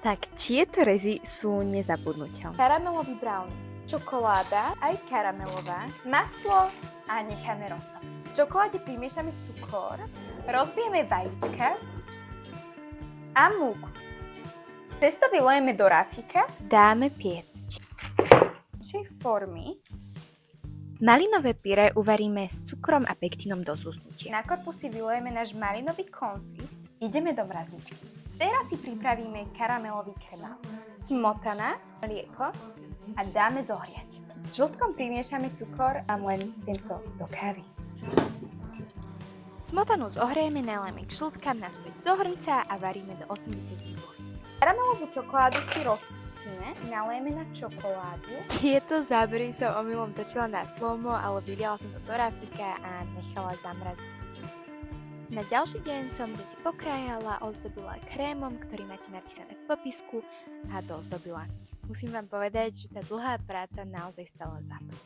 Tak tieto rezy sú nezabudnutelné. Karamelový brownie, čokoláda, aj karamelová, maslo a necháme roztopiť. V čokoláde primiešame cukor, rozbijeme vajíčka a múku. Testo vylejeme do rafika, dáme piecť. Formy. Malinové pyré uvaríme s cukrom a pektínom do zúsnutia. Na korpusy vylejeme náš malinový konfit. Ideme do mrazničky. Teraz si pripravíme karamelový kremál. Smotana, mlieko a dáme zohriať. S žltkom primiešame cukor a len tento do kávy. Smotanu zohrieme, nalejeme k žltkám naspäť do hrnca a varíme do 88. Karamelovú čokoládu si rozpustíme, nalejeme na čokoládu. Tieto zábery som omylom točila na slow-mo, ale vydala som to do rafika a nechala zamraziť. Na ďalší deň som si pokrájala, ozdobila krémom, ktorý máte napísané v popisku a dozdobila. Musím vám povedať, že tá dlhá práca naozaj stala za to.